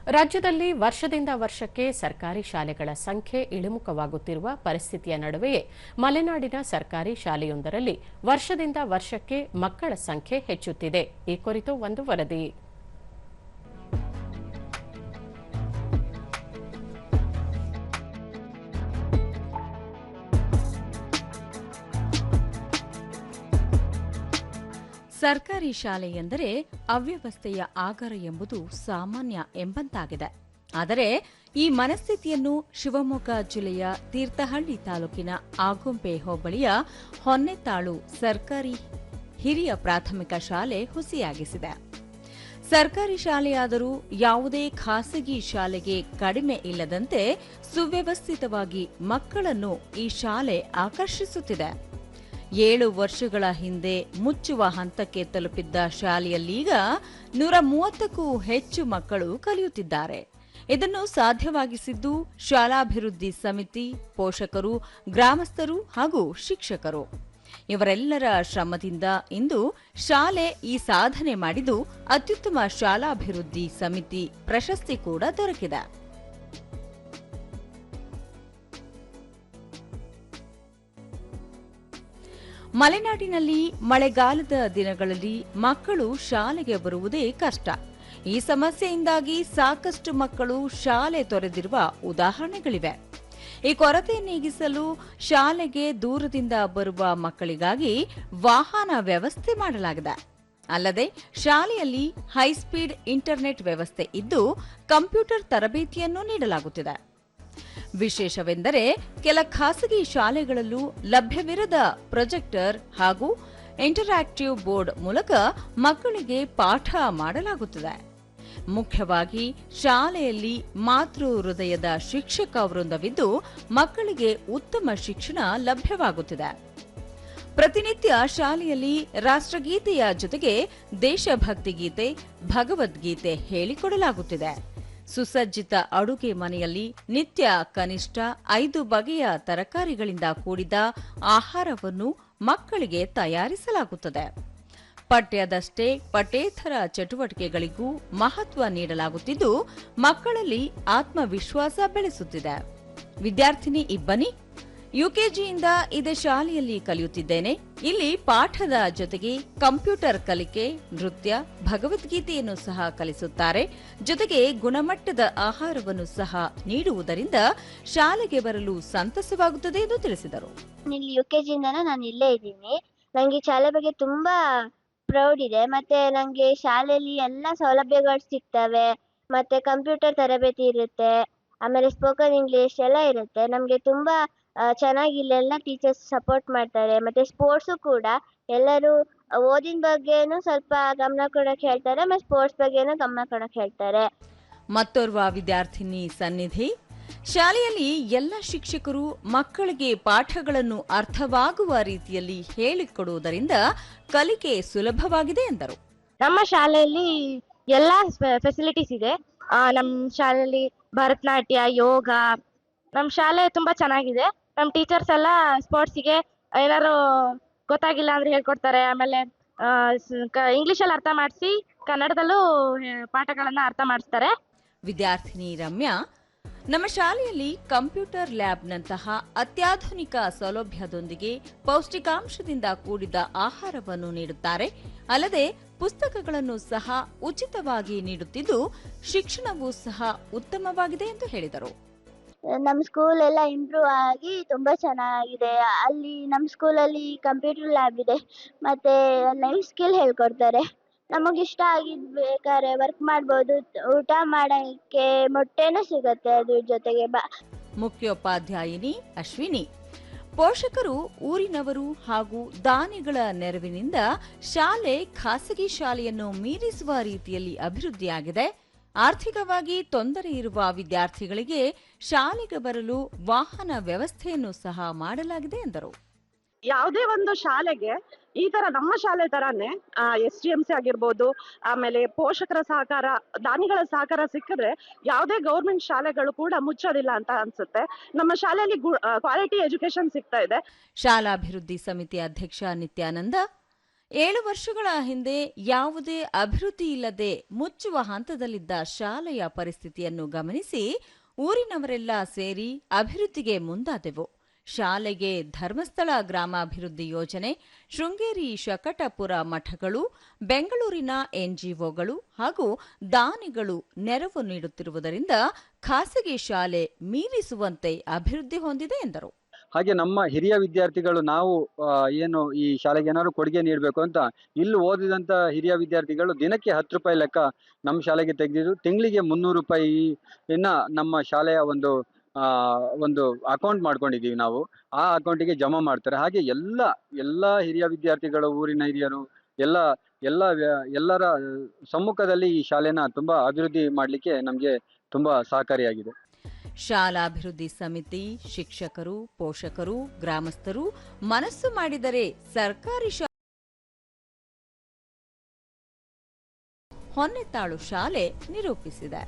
ರಾಜ್ಯದಲ್ಲಿ ವರ್ಷದಿಂದ ವರ್ಷಕ್ಕೆ ಸರ್ಕಾರಿ ಶಾಲೆಗಳ ಸಂಖ್ಯೆ ಇಳಿಮುಖವಾಗುತ್ತಿರುವ ಪರಿಸ್ಥಿತಿಯ ನಡುವೆಯೇ ಮಲೆನಾಡಿನ ಸರ್ಕಾರಿ ಶಾಲೆಯೊಂದರಲ್ಲಿ ವರ್ಷದಿಂದ ವರ್ಷಕ್ಕೆ ಮಕ್ಕಳ ಸಂಖ್ಯೆ ಹೆಚ್ಚುತ್ತಿದೆ. ಈ ಕುರಿತು ಒಂದು ವರದಿ. ಸರ್ಕಾರಿ ಶಾಲೆ ಎಂದರೆ ಅವ್ಯವಸ್ಥೆಯ ಆಗರ ಎಂಬುದು ಸಾಮಾನ್ಯ ಎಂಬಂತಾಗಿದೆ. ಆದರೆ ಈ ಮನಸ್ಥಿತಿಯನ್ನು ಶಿವಮೊಗ್ಗ ಜಿಲ್ಲೆಯ ತೀರ್ಥಹಳ್ಳಿ ತಾಲೂಕಿನ ಆಗುಂಬೆ ಹೋಬಳಿಯ ಹೊನ್ನೆತಾಳು ಸರ್ಕಾರಿ ಹಿರಿಯ ಪ್ರಾಥಮಿಕ ಶಾಲೆ ಹುಸಿಯಾಗಿಸಿದೆ. ಸರ್ಕಾರಿ ಶಾಲೆಯಾದರೂ ಯಾವುದೇ ಖಾಸಗಿ ಶಾಲೆಗೆ ಕಡಿಮೆ ಇಲ್ಲದಂತೆ ಸುವ್ಯವಸ್ಥಿತವಾಗಿ ಮಕ್ಕಳನ್ನು ಈ ಶಾಲೆ ಆಕರ್ಷಿಸುತ್ತಿದೆ. 7 ವರ್ಷಗಳ ಹಿಂದೆ ಮುಚ್ಚುವ ಹಂತಕ್ಕೆ ತಲುಪಿದ್ದ ಶಾಲೆಯಲ್ಲೀಗ 130ಕ್ಕೂ ಹೆಚ್ಚು ಮಕ್ಕಳು ಕಲಿಯುತ್ತಿದ್ದಾರೆ. ಇದನ್ನು ಸಾಧ್ಯವಾಗಿಸಿದ್ದು ಶಾಲಾಭಿವೃದ್ಧಿ ಸಮಿತಿ, ಪೋಷಕರು, ಗ್ರಾಮಸ್ಥರು ಹಾಗೂ ಶಿಕ್ಷಕರು. ಇವರೆಲ್ಲರ ಶ್ರಮದಿಂದ ಇಂದು ಶಾಲೆ ಈ ಸಾಧನೆ ಮಾಡಿದ್ದು ಅತ್ಯುತ್ತಮ ಶಾಲಾಭಿವೃದ್ಧಿ ಸಮಿತಿ ಪ್ರಶಸ್ತಿ ಕೂಡ ದೊರಕಿದೆ. ಮಲೆನಾಡಿನಲ್ಲಿ ಮಳೆಗಾಲದ ದಿನಗಳಲ್ಲಿ ಮಕ್ಕಳು ಶಾಲೆಗೆ ಬರುವುದೇ ಕಷ್ಟ. ಈ ಸಮಸ್ಯೆಯಿಂದಾಗಿ ಸಾಕಷ್ಟು ಮಕ್ಕಳು ಶಾಲೆ ತೊರೆದಿರುವ ಉದಾಹರಣೆಗಳಿವೆ. ಈ ಕೊರತೆ ನೀಗಿಸಲು ಶಾಲೆಗೆ ದೂರದಿಂದ ಬರುವ ಮಕ್ಕಳಿಗಾಗಿ ವಾಹನ ವ್ಯವಸ್ಥೆ ಮಾಡಲಾಗಿದೆ. ಅಲ್ಲದೆ ಶಾಲೆಯಲ್ಲಿ ಹೈಸ್ಪೀಡ್ ಇಂಟರ್ನೆಟ್ ವ್ಯವಸ್ಥೆ ಇದ್ದು ಕಂಪ್ಯೂಟರ್ ತರಬೇತಿಯನ್ನು ನೀಡಲಾಗುತ್ತಿದೆ. ವಿಶೇಷವೆಂದರೆ ಕೆಲ ಖಾಸಗಿ ಶಾಲೆಗಳಲ್ಲೂ ಲಭ್ಯವಿರದ ಪ್ರೊಜೆಕ್ಟರ್ ಹಾಗೂ ಇಂಟರಾಕ್ಟಿವ್ ಬೋರ್ಡ್ ಮೂಲಕ ಮಕ್ಕಳಿಗೆ ಪಾಠ ಮಾಡಲಾಗುತ್ತದೆ. ಮುಖ್ಯವಾಗಿ ಶಾಲೆಯಲ್ಲಿ ಮಾತೃ ಹೃದಯದ ಶಿಕ್ಷಕ ವೃಂದವಿದ್ದು ಮಕ್ಕಳಿಗೆ ಉತ್ತಮ ಶಿಕ್ಷಣ ಲಭ್ಯವಾಗುತ್ತಿದೆ. ಪ್ರತಿನಿತ್ಯ ಶಾಲೆಯಲ್ಲಿ ರಾಷ್ಟ್ರಗೀತೆಯ ಜೊತೆಗೆ ದೇಶಭಕ್ತಿ ಗೀತೆ, ಭಗವದ್ಗೀತೆ ಹೇಳಿಕೊಡಲಾಗುತ್ತಿದೆ. ಸುಸಜ್ಜಿತ ಅಡುಗೆ ಮನೆಯಲ್ಲಿ ನಿತ್ಯ ಕನಿಷ್ಠ 5 ಬಗೆಯ ತರಕಾರಿಗಳಿಂದ ಕೂಡಿದ ಆಹಾರವನ್ನು ಮಕ್ಕಳಿಗೆ ತಯಾರಿಸಲಾಗುತ್ತದೆ. ಪಠ್ಯದಷ್ಟೇ ಪಠ್ಯೇತರ ಚಟುವಟಿಕೆಗಳಿಗೂ ಮಹತ್ವ ನೀಡಲಾಗುತ್ತಿದ್ದು ಮಕ್ಕಳಲ್ಲಿ ಆತ್ಮವಿಶ್ವಾಸ ಬೆಳೆಸುತ್ತಿದೆ. ವಿದ್ಯಾರ್ಥಿನಿ ಇಬ್ಬನಿ ಯುಕೆಜಿಯಿಂದ ಇದೇ ಶಾಲೆಯಲ್ಲಿ ಕಲಿಯುತ್ತಿದ್ದೇನೆ. ಇಲ್ಲಿ ಪಾಠದ ಜೊತೆಗೆ ಕಂಪ್ಯೂಟರ್ ಕಲಿಕೆ, ನೃತ್ಯ, ಭಗವದ್ಗೀತೆಯನ್ನು ಸಹ ಕಲಿಸುತ್ತಾರೆ. ಜೊತೆಗೆ ಗುಣಮಟ್ಟದ ಆಹಾರವನ್ನು ಸಹ ನೀಡುವುದರಿಂದ ಶಾಲೆಗೆ ಬರಲು ಸಂತಸವಾಗುತ್ತದೆ ಎಂದು ತಿಳಿಸಿದರು. ಇಲ್ಲಿ ಯುಕೆಜಿಯಿಂದನೂ ನಾನು ಇಲ್ಲೇ ಇದ್ದೀನಿ. ನನಗೆ ಶಾಲೆ ಬಗ್ಗೆ ತುಂಬಾ ಪ್ರೌಡ್ ಇದೆ. ಮತ್ತೆ ನನಗೆ ಶಾಲೆಯಲ್ಲಿ ಎಲ್ಲ ಸೌಲಭ್ಯಗಳು ಸಿಗ್ತವೆ. ಮತ್ತೆ ಕಂಪ್ಯೂಟರ್ ತರಬೇತಿ ಇರುತ್ತೆ. ಆಮೇಲೆ ಸ್ಪೋಕನ್ ಇಂಗ್ಲಿಷ್ ಎಲ್ಲ ಇರುತ್ತೆ. ನಮಗೆ ತುಂಬಾ ಚೆನ್ನಾಗಿ ಇಲ್ಲೆಲ್ಲ ಟೀಚರ್ಸ್ ಸಪೋರ್ಟ್ ಮಾಡ್ತಾರೆ. ಮತ್ತೆ ಸ್ಪೋರ್ಟ್ಸು ಕೂಡ ಎಲ್ಲರೂ ಓದಿನ ಬಗ್ಗೆನೂ ಸ್ವಲ್ಪ ಗಮನ ಕೊಡೋಕೆ ಹೇಳ್ತಾರೆ. ಮತ್ತೆ ಸ್ಪೋರ್ಟ್ಸ್ ಬಗ್ಗೆನೂ ಗಮನ ಕೊಡೋಕೆ ಹೇಳ್ತಾರೆ. ಮತ್ತೋರ್ವ ವಿದ್ಯಾರ್ಥಿನಿ ಸನ್ನಿಧಿ ಶಾಲೆಯಲ್ಲಿ ಎಲ್ಲ ಶಿಕ್ಷಕರು ಮಕ್ಕಳಿಗೆ ಪಾಠಗಳನ್ನು ಅರ್ಥವಾಗುವ ರೀತಿಯಲ್ಲಿ ಹೇಳಿಕೊಡುವುದರಿಂದ ಕಲಿಕೆ ಸುಲಭವಾಗಿದೆ ಎಂದರು. ನಮ್ಮ ಶಾಲೆಯಲ್ಲಿ ಎಲ್ಲ ಫೆಸಿಲಿಟೀಸ್ ಇದೆ. ನಮ್ಮ ಶಾಲೆಯಲ್ಲಿ ಭರತನಾಟ್ಯ, ಯೋಗ, ನಮ್ಮ ಶಾಲೆ ತುಂಬಾ ಚೆನ್ನಾಗಿದೆ. ನಮ್ಮ ಟೀಚರ್ಸ್ ಎಲ್ಲ ಸ್ಪೋರ್ಟ್ಸಿಗೆ ಏನಾದ್ರು ಗೊತ್ತಾಗಿಲ್ಲ ಅಂದ್ರೆ ಹೇಳ್ಕೊಡ್ತಾರೆ. ಆಮೇಲೆ ಇಂಗ್ಲಿಷಲ್ಲಿ ಅರ್ಥ ಮಾಡಿಸಿ ಕನ್ನಡದಲ್ಲೂ ಪಾಠಗಳನ್ನ ಅರ್ಥ ಮಾಡಿಸ್ತಾರೆ. ವಿದ್ಯಾರ್ಥಿನಿ ರಮ್ಯಾ ನಮ್ಮ ಶಾಲೆಯಲ್ಲಿ ಕಂಪ್ಯೂಟರ್ ಲ್ಯಾಬ್ನಂತಹ ಅತ್ಯಾಧುನಿಕ ಸೌಲಭ್ಯದೊಂದಿಗೆ ಪೌಷ್ಟಿಕಾಂಶದಿಂದ ಕೂಡಿದ ಆಹಾರವನ್ನು ನೀಡುತ್ತಾರೆ. ಅಲ್ಲದೆ ಪುಸ್ತಕಗಳನ್ನು ಸಹ ಉಚಿತವಾಗಿ ನೀಡುತ್ತಿದ್ದು ಶಿಕ್ಷಣವೂ ಸಹ ಉತ್ತಮವಾಗಿದೆ ಎಂದು ಹೇಳಿದರು. ನಮ್ಮ ಸ್ಕೂಲ್ ಎಲ್ಲ ಇಂಪ್ರೂವ್ ಆಗಿ ತುಂಬಾ ಚೆನ್ನಾಗಿದೆ. ಅಲ್ಲಿ ನಮ್ಮ ಸ್ಕೂಲಲ್ಲಿ ಕಂಪ್ಯೂಟರ್ ಲ್ಯಾಬ್ ಇದೆ. ಮತ್ತೆ ಲೈಫ್ ಸ್ಕಿಲ್ ಹೇಳ್ಕೊಡ್ತಾರೆ. ನಮಗಿಷ್ಟ ಆಗಿದ್ ಬೇಕಾದ್ರೆ ವರ್ಕ್ ಮಾಡ್ಬೋದು. ಊಟ ಮಾಡೋಕ್ಕೆ ಮೊಟ್ಟೆನೂ ಸಿಗುತ್ತೆ ಅದ್ರ ಜೊತೆಗೆ. ಮುಖ್ಯೋಪಾಧ್ಯಾಯಿನಿ ಅಶ್ವಿನಿ ಪೋಷಕರು, ಊರಿನವರು ಹಾಗೂ ದಾನಿಗಳ ನೆರವಿನಿಂದ ಶಾಲೆ ಖಾಸಗಿ ಶಾಲೆಯನ್ನು ಮೀರಿಸುವ ರೀತಿಯಲ್ಲಿ ಅಭಿವೃದ್ಧಿಯಾಗಿದೆ. ಆರ್ಥಿಕವಾಗಿ ತೊಂದರೆ ಇರುವ ವಿದ್ಯಾರ್ಥಿಗಳಿಗೆ ಶಾಲೆಗೆ ಬರಲು ವಾಹನ ವ್ಯವಸ್ಥೆಯನ್ನು ಸಹ ಮಾಡಲಾಗಿದೆ ಎಂದರು. ಯಾವುದೇ ಒಂದು ಶಾಲೆಗೆ ಈ ತರ ನಮ್ಮ ಶಾಲೆ ತರಾನೇ SDMC ಆಗಿರ್ಬೋದು, ಆಮೇಲೆ ಪೋಷಕರ ಸಹಕಾರ, ದಾನಿಗಳ ಸಹಕಾರ ಸಿಕ್ಕಿದ್ರೆ ಯಾವುದೇ ಗೌರ್ಮೆಂಟ್ ಶಾಲೆಗಳು ಕೂಡ ಮುಚ್ಚೋದಿಲ್ಲ ಅಂತ ಅನ್ಸುತ್ತೆ. ನಮ್ಮ ಶಾಲೆಯಲ್ಲಿ ಕ್ವಾಲಿಟಿ ಎಜುಕೇಶನ್ ಸಿಗ್ತಾ ಇದೆ. ಶಾಲಾಭಿವೃದ್ಧಿ ಸಮಿತಿ ಅಧ್ಯಕ್ಷ ನಿತ್ಯಾನಂದ 7 ವರ್ಷಗಳ ಹಿಂದೆ ಯಾವುದೇ ಅಭಿವೃದ್ಧಿ ಇಲ್ಲದೆ ಮುಚ್ಚುವ ಹಂತದಲ್ಲಿದ್ದ ಶಾಲೆಯ ಪರಿಸ್ಥಿತಿಯನ್ನು ಗಮನಿಸಿ ಊರಿನವರೆಲ್ಲ ಸೇರಿ ಅಭಿವೃದ್ಧಿಗೆ ಮುಂದಾದೆವು. ಶಾಲೆಗೆ ಧರ್ಮಸ್ಥಳ ಗ್ರಾಮಾಭಿವೃದ್ಧಿ ಯೋಜನೆ, ಶೃಂಗೇರಿ ಶಕಟಪುರ ಮಠಗಳು, ಬೆಂಗಳೂರಿನ ಎನ್ಜಿಒಗಳು ಹಾಗೂ ದಾನಿಗಳು ನೆರವು ನೀಡುತ್ತಿರುವುದರಿಂದ ಖಾಸಗಿ ಶಾಲೆ ಮೀರಿಸುವಂತೆ ಅಭಿವೃದ್ಧಿ ಹೊಂದಿದೆ ಎಂದರು. ಹಾಗೆ ನಮ್ಮ ಹಿರಿಯ ವಿದ್ಯಾರ್ಥಿಗಳು ನಾವು ಏನು ಈ ಶಾಲೆಗೆ ಏನಾದ್ರು ಕೊಡುಗೆ ನೀಡಬೇಕು ಅಂತ ಇಲ್ಲಿ ಓದಿದಂತ ಹಿರಿಯ ವಿದ್ಯಾರ್ಥಿಗಳು ದಿನಕ್ಕೆ 10 ರೂಪಾಯಿ ಲೆಕ್ಕ ನಮ್ಮ ಶಾಲೆಗೆ ತೆಗೆದಿದ್ದು ತಿಂಗಳಿಗೆ 300 ರೂಪಾಯಿನ ನಮ್ಮ ಶಾಲೆಯ ಒಂದು ಅಕೌಂಟ್ ಮಾಡ್ಕೊಂಡಿದ್ದೀವಿ ನಾವು. ಆ ಅಕೌಂಟಿಗೆ ಜಮಾ ಮಾಡ್ತಾರೆ. ಹಾಗೆ ಎಲ್ಲ ಹಿರಿಯ ವಿದ್ಯಾರ್ಥಿಗಳು, ಊರಿನ ಹಿರಿಯರು ಎಲ್ಲರ ಸಮ್ಮುಖದಲ್ಲಿ ಈ ಶಾಲೆನ ತುಂಬಾ ಅಭಿವೃದ್ಧಿ ಮಾಡಲಿಕ್ಕೆ ನಮಗೆ ತುಂಬಾ ಸಹಕಾರಿಯಾಗಿದೆ. ಶಾಲಾಭಿವೃದ್ಧಿ ಸಮಿತಿ, ಶಿಕ್ಷಕರು, ಪೋಷಕರು, ಗ್ರಾಮಸ್ಥರು ಮನಸ್ಸು ಮಾಡಿದರೆ ಸರ್ಕಾರಿ ಹೊನ್ನೆತ್ತಾಳು ಶಾಲೆ ನಿರೂಪಿಸಿದೆ.